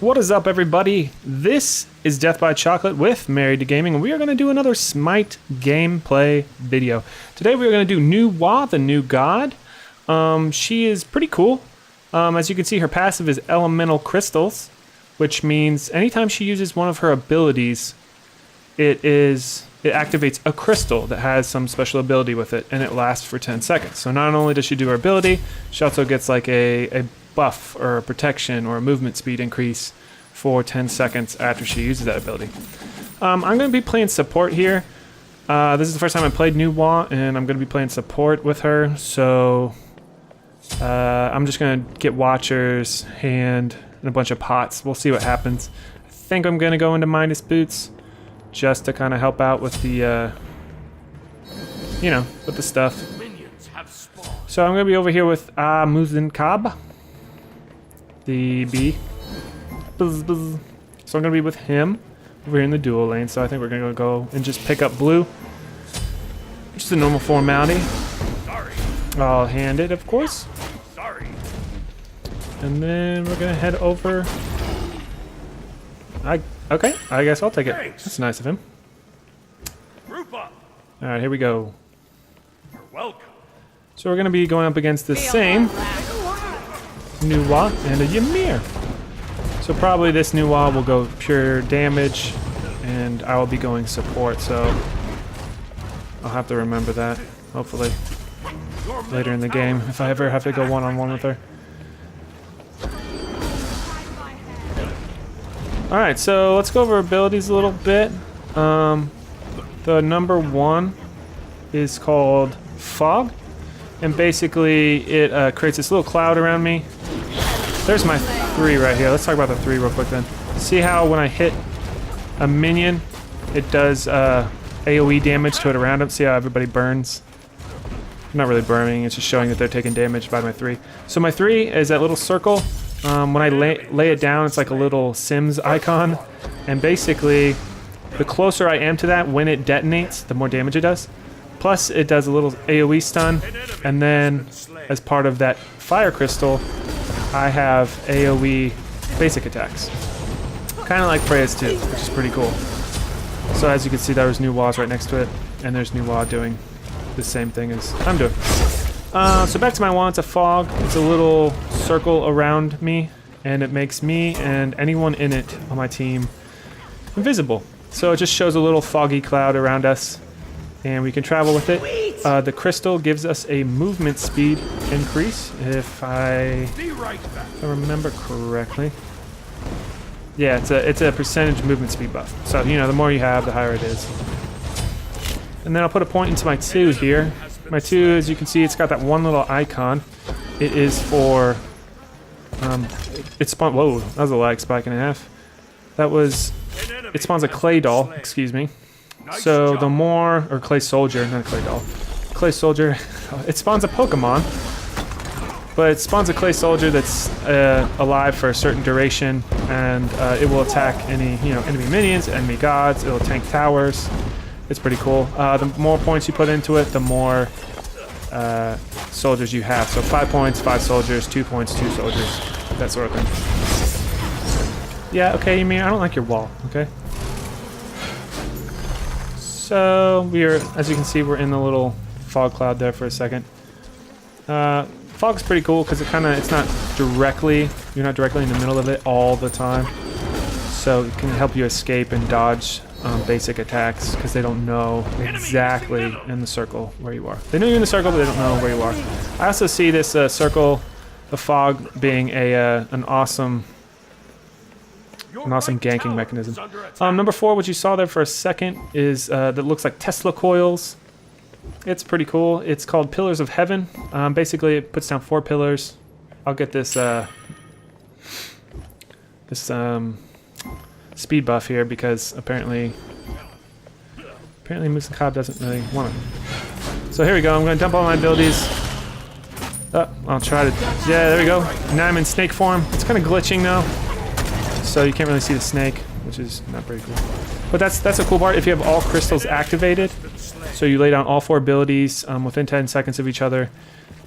What is up, everybody? This is Death by Chocolate with Married to Gaming, and we are going to do another Smite gameplay video. Today we are going to do Nuwa, the new god. She is pretty cool. As you can see, her passive is Elemental Crystals, which means anytime she uses one of her abilities, it activates a crystal that has some special ability with it, and it lasts for 10 seconds. So not only does she do her ability, she also gets like a buff or a protection or a movement speed increase for 10 seconds after she uses that ability. I'm going to be playing support here. This is the first time I played Nuwa, and I'm going to be playing support with her, so I'm just going to get Watchers, Hand, and a bunch of pots. We'll see what happens. I think I'm going to go into Midas Boots just to kind of help out with the, with the stuff. So I'm going to be over here with Muzin Kab, the bee. Buzz, buzz. So I'm going to be with him over here in the dual lane, so I think we're going to go and just pick up blue. Just a normal formality. Sorry. I'll hand it, of course. Sorry. And then we're going to head over. Okay, I guess I'll take it. Thanks. That's nice of him. Alright, here we go. You're welcome. So we're going to be going up against the same Nuwa and a Ymir. So probably this Nuwa will go pure damage, and I will be going support, so I'll have to remember that, hopefully, later in the game, if I ever have to go one-on-one with her. Alright, so let's go over abilities a little bit. The number 1 is called Fog, and basically it creates this little cloud around me. There's my 3 right here. Let's talk about the 3 real quick then. See how when I hit a minion, it does AoE damage to it around them? See how everybody burns? I'm not really burning, it's just showing that they're taking damage by my 3. So my 3 is that little circle. When I lay it down, it's like a little Sims icon, and basically the closer I am to that when it detonates, the more damage it does. Plus it does a little AoE stun, and then as part of that fire crystal, I have AoE basic attacks. Kind of like Freya's too, which is pretty cool. So as you can see, there's Nuwa's right next to it, and there's Nuwa doing the same thing as I'm doing. So back to my wand, it's a fog. It's a little circle around me, and it makes me and anyone in it on my team invisible. So it just shows a little foggy cloud around us, and we can travel with it. The crystal gives us a movement speed increase, if I remember correctly. Yeah, it's a percentage movement speed buff. So, the more you have, the higher it is. And then I'll put a point into my 2 here. My 2, as you can see, it's got that one little icon. It is for, it spawned, whoa, that was a lag spike and a half. It spawns a clay doll, excuse me. So the more, or clay soldier, not a clay doll. Clay soldier, it spawns a Pokemon, but it spawns a clay soldier that's alive for a certain duration, and it will attack any, enemy minions, enemy gods, it'll tank towers. It's pretty cool. The more points you put into it, the more soldiers you have. So 5 points, 5 soldiers, 2 points, 2 soldiers, that sort of thing. Yeah, okay, Ymir, I don't like your wall, okay? So as you can see, we're in the little fog cloud there for a second. Fog's pretty cool because you're not directly in the middle of it all the time. So it can help you escape and dodge basic attacks because they don't know exactly in the circle where you are. They know you're in the circle, but they don't know where you are. I also see this circle, the fog, being an awesome ganking mechanism. Number 4, what you saw there for a second, is that looks like Tesla coils. It's pretty cool. It's called Pillars of Heaven. Basically, it puts down 4 pillars. I'll get this speed buff here because apparently Musakab doesn't really want it. So here we go. I'm going to dump all my abilities. I'll try to. Yeah, there we go. Now I'm in snake form. It's kind of glitching though, so you can't really see the snake, which is not very cool. But that's a cool part. If you have all crystals activated, so you lay down all 4 abilities within 10 seconds of each other,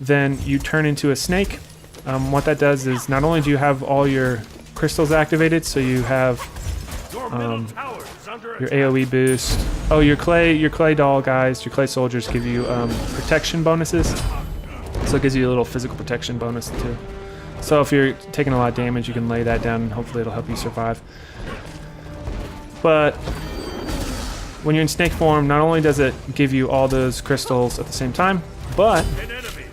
then you turn into a snake. What that does is not only do you have all your crystals activated, so you have your AoE boost. Oh, your clay doll guys, your clay soldiers give you protection bonuses. So it gives you a little physical protection bonus too. So if you're taking a lot of damage, you can lay that down and hopefully it'll help you survive. But when you're in snake form, not only does it give you all those crystals at the same time, but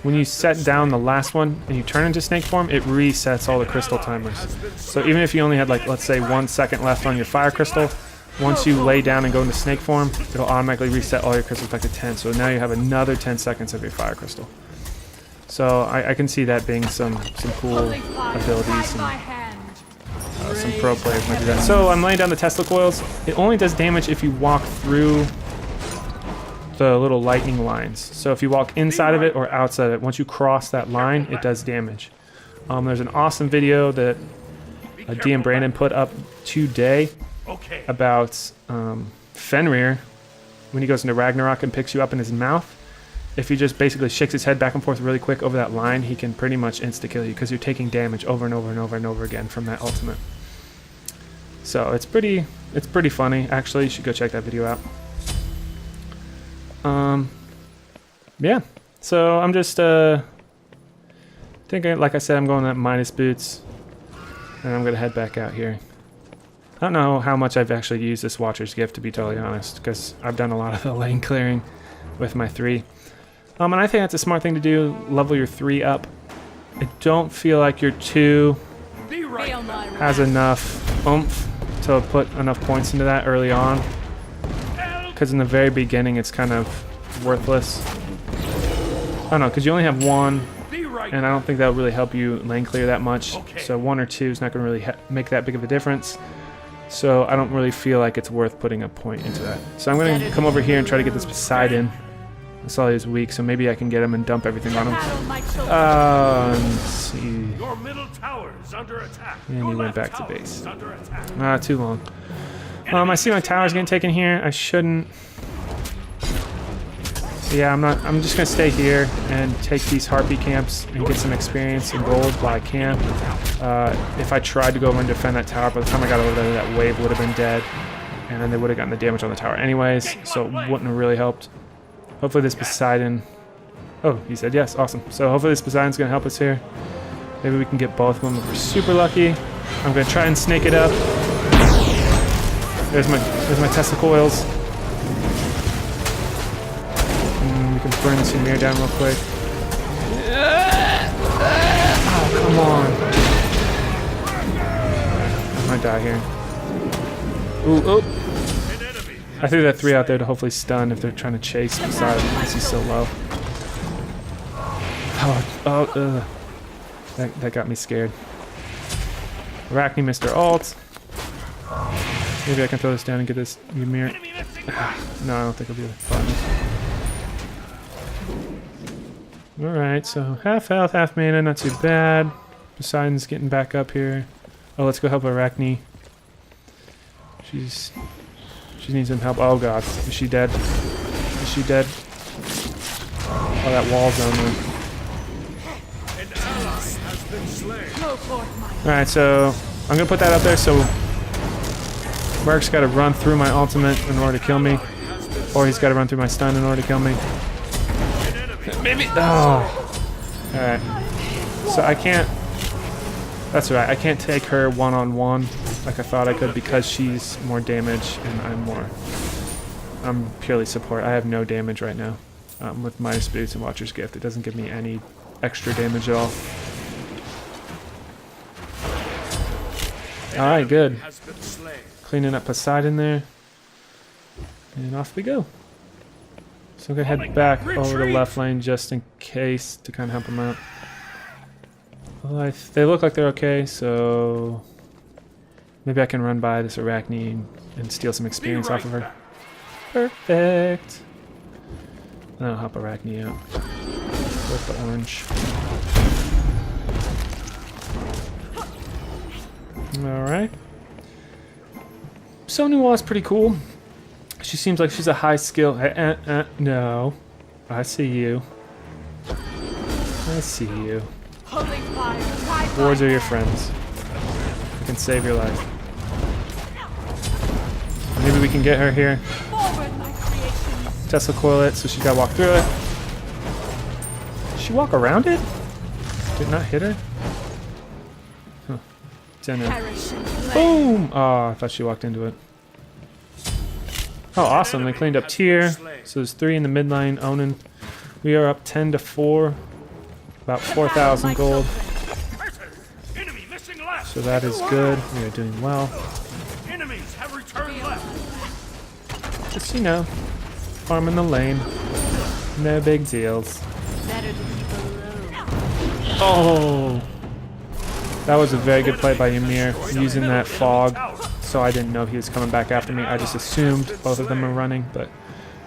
when you set down the last one and you turn into snake form, it resets all the crystal timers. So even if you only had, like, let's say 1 second left on your fire crystal, once you lay down and go into snake form, it'll automatically reset all your crystals back to 10. So now you have another 10 seconds of your fire crystal. So I can see that being some cool abilities. And, some pro players might do that. So I'm laying down the Tesla coils. It only does damage if you walk through the little lightning lines. So if you walk inside of it or outside of it, once you cross that line, it does damage. There's an awesome video that DM Brandon put up today about Fenrir when he goes into Ragnarok and picks you up in his mouth. If he just basically shakes his head back and forth really quick over that line, he can pretty much insta-kill you because you're taking damage over and over and over and over again from that ultimate. So it's pretty funny. Actually, you should go check that video out. Yeah. So I'm just thinking, like I said, I'm going at minus boots, and I'm gonna head back out here. I don't know how much I've actually used this Watcher's Gift, to be totally honest, because I've done a lot of the lane clearing with my 3. And I think that's a smart thing to do. Level your 3 up. I don't feel like your 2 has enough oomph to put enough points into that early on, because in the very beginning it's kind of worthless. I don't know, because you only have 1, and I don't think that will really help you lane clear that much. So 1 or 2 is not going to really make that big of a difference. So I don't really feel like it's worth putting a point into that. So I'm going to come over here and try to get this Poseidon. I saw he was weak, so maybe I can get him and dump everything on him. Let's see. And he went back to base. Too long. I see my towers getting taken here. I shouldn't. Yeah, I'm just gonna stay here and take these harpy camps and get some experience and gold while I can. If I tried to go over and defend that tower, by the time I got over there, that wave would have been dead, and then they would have gotten the damage on the tower anyways, so it wouldn't have really helped. Hopefully this Poseidon... Oh, he said yes, awesome. So hopefully this Poseidon's gonna help us here. Maybe we can get both of them if we're super lucky. I'm gonna try and snake it up. There's my Tesla coils. We can burn this Ymir down real quick. Oh, come on. I might die here. Ooh. I threw that 3 out there to hopefully stun if they're trying to chase Poseidon because he's so low. That got me scared. Arachne missed her ult. Maybe I can throw this down and get this Ymir. No, I don't think it'll be fun. Alright, so half health, half mana, not too bad. Poseidon's getting back up here. Oh, let's go help Arachne. She needs some help. Oh god, is she dead? Is she dead? Oh, that wall's on there. Alright, so I'm gonna put that up there so Merc's gotta run through my ultimate in order to kill me. Or he's gotta run through my stun in order to kill me. Maybe. Oh. Alright. So I can't. That's right. I can't take her one-on-one like I thought I could because she's more damage and I'm purely support. I have no damage right now with minus boots and Watcher's Gift. It doesn't give me any extra damage at all. Alright, good. Cleaning up Poseidon there. And off we go. So I'm going to head back over the left lane just in case to kind of help them out. Well, they look like they're okay, so maybe I can run by this Arachne and steal some experience off of her. Perfect. And I'll help Arachne out with the orange. Alright. Sonua's pretty cool. She seems like she's a high skill. No. I see you. I see you. Boards are your friends. can save your life. Maybe we can get her here. Tesla coil it, so she's gotta walk through it. Did she walk around it? Did it not hit her? Huh. Boom! Oh, I thought she walked into it. Oh, awesome. They cleaned up tier. So there's 3 in the mid lane. Onin. We are up 10-4. About 4,000 gold. So that is good. We are doing well. Enemies have returned left. Just, you know, farming the lane. No big deals. Oh! That was a very good play by Ymir, using that fog, so I didn't know he was coming back after me. I just assumed both of them were running, but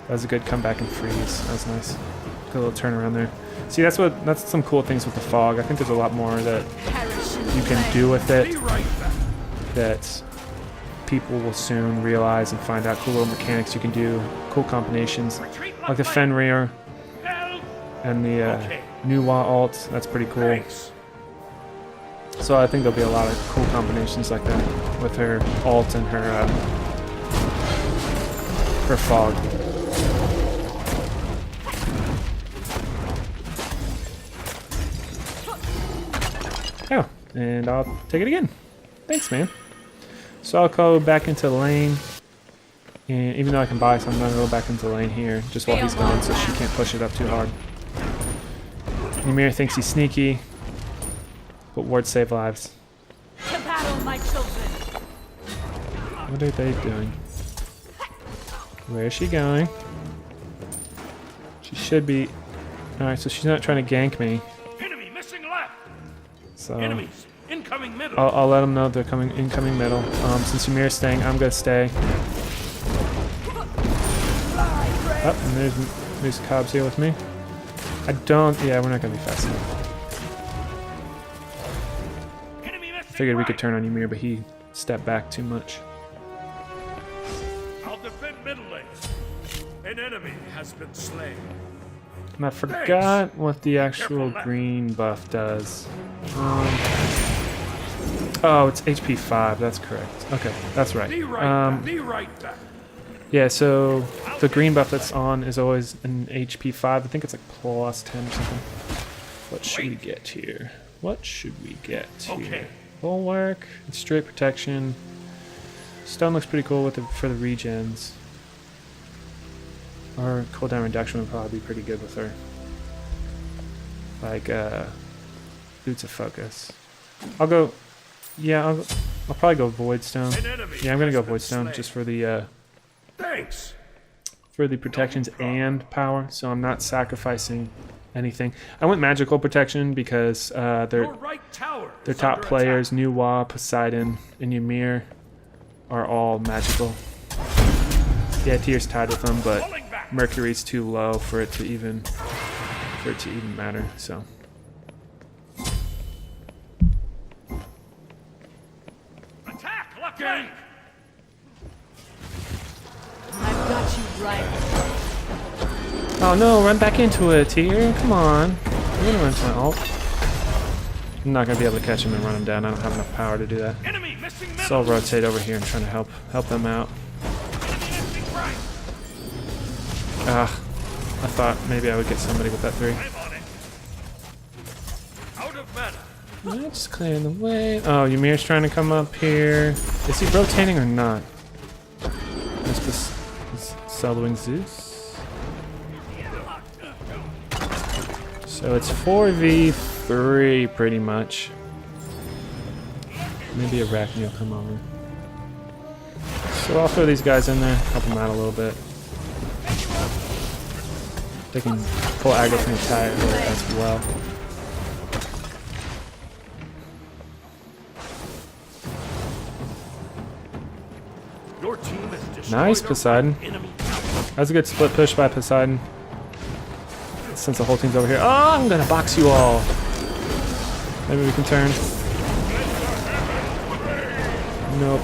that was a good comeback and freeze. That was nice. Good little turnaround there. See, that's some cool things with the fog. I think there's a lot more that you can do with it that people will soon realize and find out. Cool little mechanics you can do, cool combinations, like the Fenrir and the Nuwa ult. That's pretty cool. So I think there'll be a lot of cool combinations like that with her ult and her fog. Oh, and I'll take it again. Thanks, man. So I'll go back into lane, and even though I can buy some, I'm gonna go back into lane here just while he's gone, so she can't push it up too hard. Ymir thinks he's sneaky, but wards save lives. To battle, my children. What are they doing? Where is she going? She should be. All right, so she's not trying to gank me. Enemy missing left. So Enemies incoming middle. I'll let them know they're coming incoming middle. Since Ymir's staying, I'm gonna stay. Oh, and there's Cobbs here with me. I don't. Yeah, we're not gonna be fast enough. Figured we could turn on Ymir, but he stepped back too much. I'll defend middle lane. An enemy has been slain. And I forgot what the actual green buff does. Oh, it's HP 5. That's correct. Okay, that's right. Be right back. Yeah, so the green buff that's on is always an HP 5. I think it's like plus 10 or something. What should we get here? What should we get here? Okay. Bulwark, straight protection. Stone looks pretty cool with for the regens. Or cooldown reduction would probably be pretty good with her. Like boots of focus. I'll go. Yeah, I'll probably go Voidstone. Yeah, I'm gonna go Voidstone just for the Thanks. for the protections and power. So I'm not sacrificing anything. I went magical protection because their top players, Nuwa, Poseidon, and Ymir, are all magical. Yeah, tier's tied with them, but Mercury's too low for it to even matter. So. Attack, Lucky! I've got you right. Oh no, run back into it, Tier. Come on. I'm gonna run to my ult. I'm not gonna be able to catch him and run him down. I don't have enough power to do that. Enemy missing middle. So I'll rotate over here and try to help them out. I thought maybe I would get somebody with that 3. I'm on it. Out of mana. Let's clear the way. Oh, Ymir's trying to come up here. Is he rotating or not? Is soloing Zeus? So it's 4v3 pretty much. Maybe Arachne will come over. So I'll throw these guys in there, help them out a little bit. They can pull aggro from the tire as well. Your team has Nice, Poseidon. That was a good split push by Poseidon. Since the whole team's over here. Oh, I'm gonna box you all. Maybe we can turn. Nope.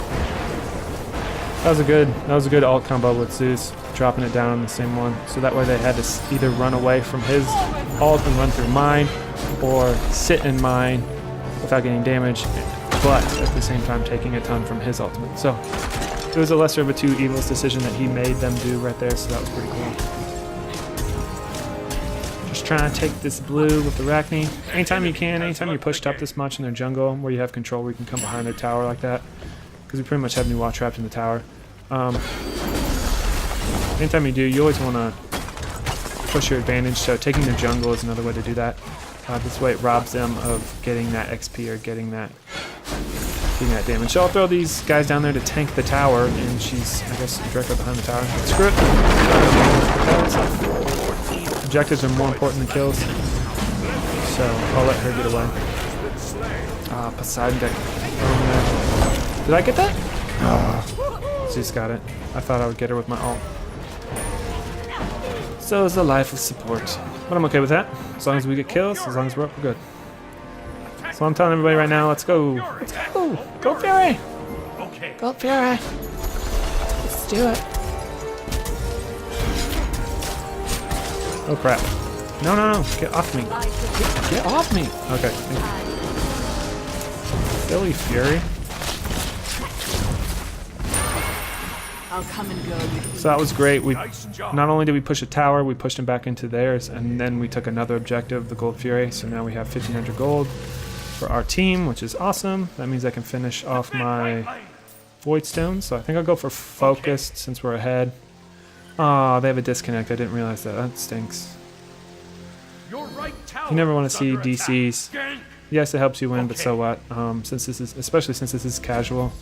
That was a good ult combo with Zeus, dropping it down on the same one. So that way they had to either run away from his ult and run through mine, or sit in mine without getting damage but at the same time taking a ton from his ultimate. So it was a lesser of a two evils decision that he made them do right there, so that was pretty cool. Just trying to take this blue with the Arachne. Anytime you can, anytime you're pushed up this much in their jungle where you have control, where you can come behind their tower like that. Because we pretty much have Nuwa trapped in the tower. Anytime you do, you always want to push your advantage, so taking the jungle is another way to do that. This way it robs them of getting that XP or getting that damage. So I'll throw these guys down there to tank the tower, and she's, I guess, directly behind the tower. Screw it. Objectives are more important than kills, so I'll let her get away. Poseidon deck. Did I get that? She just got it. I thought I would get her with my ult. So is the life of support. But I'm okay with that. As long as we get kills, as long as we're up, we're good. So I'm telling everybody right now, let's go. Let's go. Go Fury. Go Fury. Let's do it. Oh crap. No, no, no. Get off me. Get off me. Okay. Silly Fury. I'll come and go. So that was great. We not only did we push a tower, we pushed him back into theirs, and then we took another objective, the Gold Fury. So now we have 1,500 gold for our team, which is awesome. That means I can finish off my Void Stone. So I think I'll go for Focused since we're ahead. Oh, they have a disconnect. I didn't realize that. That stinks. You never want to see DCs. Yes, it helps you win, but so what? Since this is, especially since this is casual.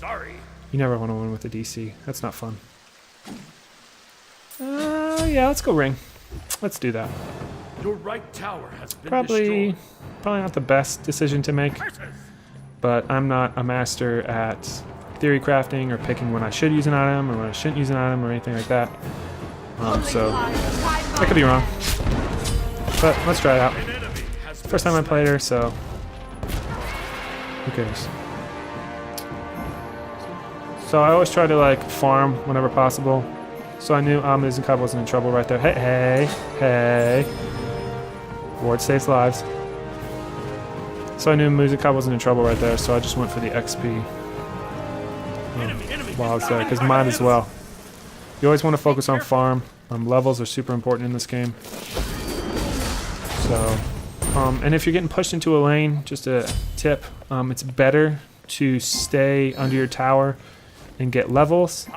You never want to win with a DC. That's not fun. Yeah, let's go ring. Let's do that. Your right tower has been Probably destroyed. not the best decision to make, but I'm not a master at theory crafting or picking when I should use an item or when I shouldn't use an item or anything like that. So I could be wrong, but let's try it out. First time I played her, so who cares? So I always try to like farm whenever possible. So I knew Muzikab wasn't in trouble right there. Hey, hey, hey. Ward saves lives. So I knew Muzikab wasn't in trouble right there, so I just went for the XP while I was there, because might as well. You always want to focus on farm. Levels are super important in this game. So, and if you're getting pushed into a lane, just a tip, it's better to stay under your tower and get levels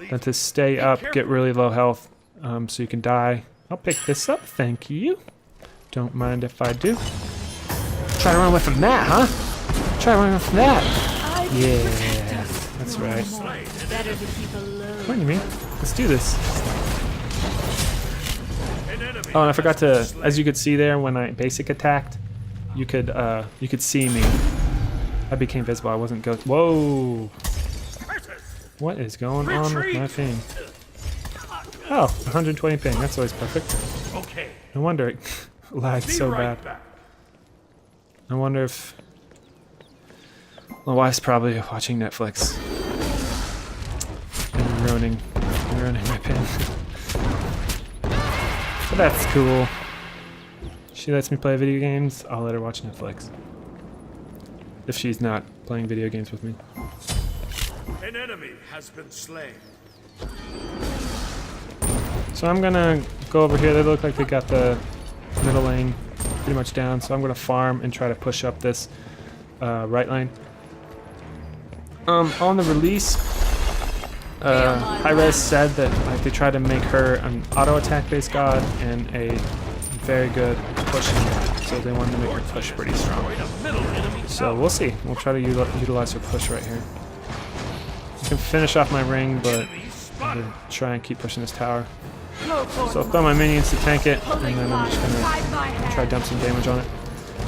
than to stay up, get really low health, so you can die. I'll pick this up, thank you. Don't mind if I do. Try to run away from that, huh? Try to run away from that. Yeah, that's right. Come on, you mean? Let's do this. Oh, and I forgot to, as you could see there, when I basic attacked, you could see me. I became visible. I wasn't go. Whoa! What is going on with my ping? Oh, 120 ping. That's always perfect. Okay. No wonder it lagged so bad. I wonder if my wife's probably watching Netflix and ruining my ping. But that's cool. She lets me play video games. I'll let her watch Netflix if she's not playing video games with me. An enemy has been slain. So I'm gonna go over here. They look like they got the middle lane pretty much down. So I'm gonna farm and try to push up this right lane. On the release, Hi-Rez said that like they try to make her an auto attack based god and a very good pushing god. So they wanted to make her push pretty strong. So we'll see. We'll try to utilize her push right here. I can finish off my ring, but I'm gonna try and keep pushing this tower. So I'll throw my minions to tank it, and then I'm just gonna try to dump some damage on it.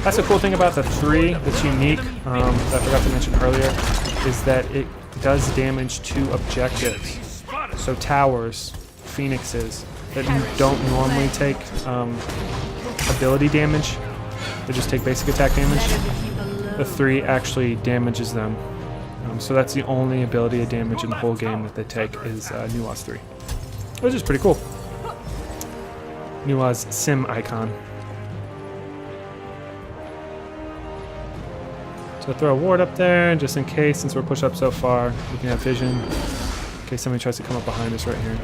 That's the cool thing about the 3 that's unique, that I forgot to mention earlier, is that it does damage to objectives. So towers, phoenixes, that don't normally take ability damage, they just take basic attack damage. The 3 actually damages them. So that's the only ability of damage in the whole game that they take is Nuwa's 3. Which is pretty cool. Nuwa's sim icon. So throw a ward up there, just in case, since we're pushed up so far, we can have vision. In case somebody tries to come up behind us right here.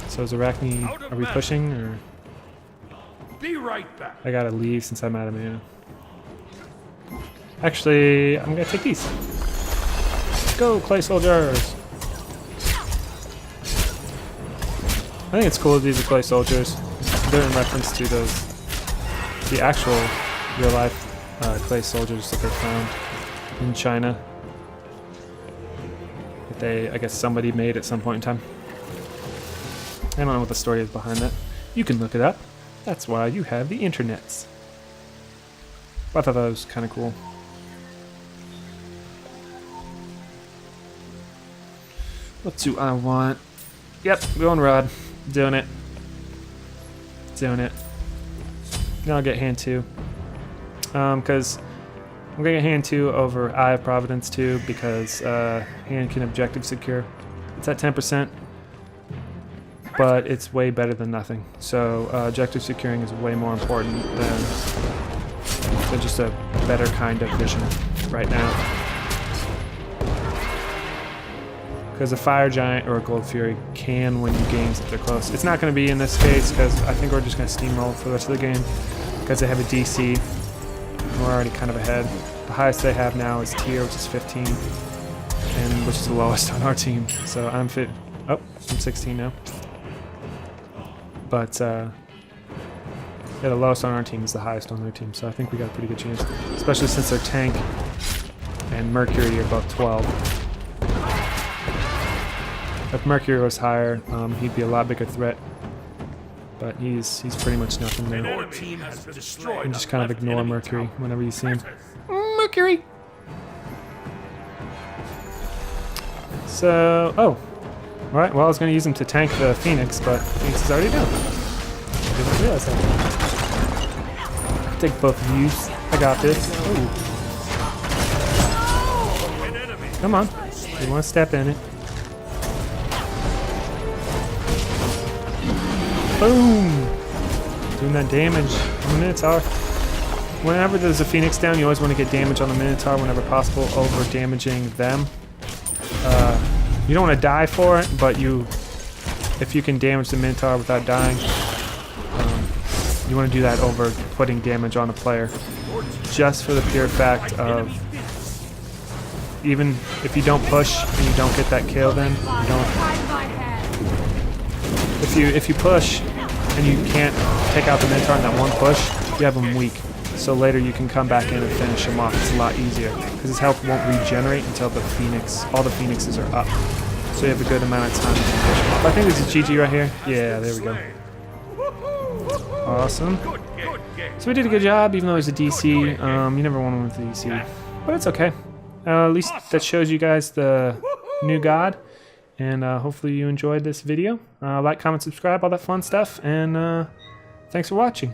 So is Arachne, are we pushing, or? Be right back. I gotta leave since I'm out of mana. Actually, I'm gonna take these. Go, clay soldiers! I think it's cool these are clay soldiers. They're in reference to the actual real life clay soldiers that they found in China. That I guess somebody made at some point in time. I don't know what the story is behind that. You can look it up. That's why you have the internets. I thought that was kind of cool. What do I want? Yep, going Rod. Doing it. Doing it. Now I'll get hand 2. Because I'm going to get hand 2 over Eye of Providence 2 because hand can objective secure. It's at 10%. But it's way better than nothing. So objective securing is way more important than just a better kind of vision right now. Because a Fire Giant or a Gold Fury can win you games if they're close. It's not going to be in this case because I think we're just going to steamroll for the rest of the game because they have a DC. And we're already kind of ahead. The highest they have now is tier, which is 15, and which is the lowest on our team. So I'm 16 now. But yeah, the lowest on our team is the highest on their team, so I think we got a pretty good chance. Especially since their tank and Mercury are both 12. If Mercury was higher, he'd be a lot bigger threat. But he's pretty much nothing now. Your team has been destroyed. And just kind of ignore Mercury whenever you see him. Mercury! So, oh. Alright, well I was going to use him to tank the Phoenix, but Phoenix is already down. Didn't realize that. Take both of you. I got this. Ooh. Come on. You want to step in it. Boom! Doing that damage on the Minotaur. Whenever there's a Phoenix down, you always want to get damage on the Minotaur whenever possible, over damaging them. You don't want to die for it, but if you can damage the Minotaur without dying, you want to do that over putting damage on a player. Just for the pure fact of, even if you don't push and you don't get that kill, then you don't. If you push and you can't take out the Minotaur in that one push, you have him weak. So later you can come back in and finish him off. It's a lot easier because his health won't regenerate until all the Phoenixes are up. So you have a good amount of time to finish him off. I think this is GG right here. Yeah, there we go. Awesome. So we did a good job, even though there's a DC. You never won with the DC, but it's okay. At least that shows you guys the new god. And hopefully you enjoyed this video. Like, comment, subscribe, all that fun stuff. And thanks for watching.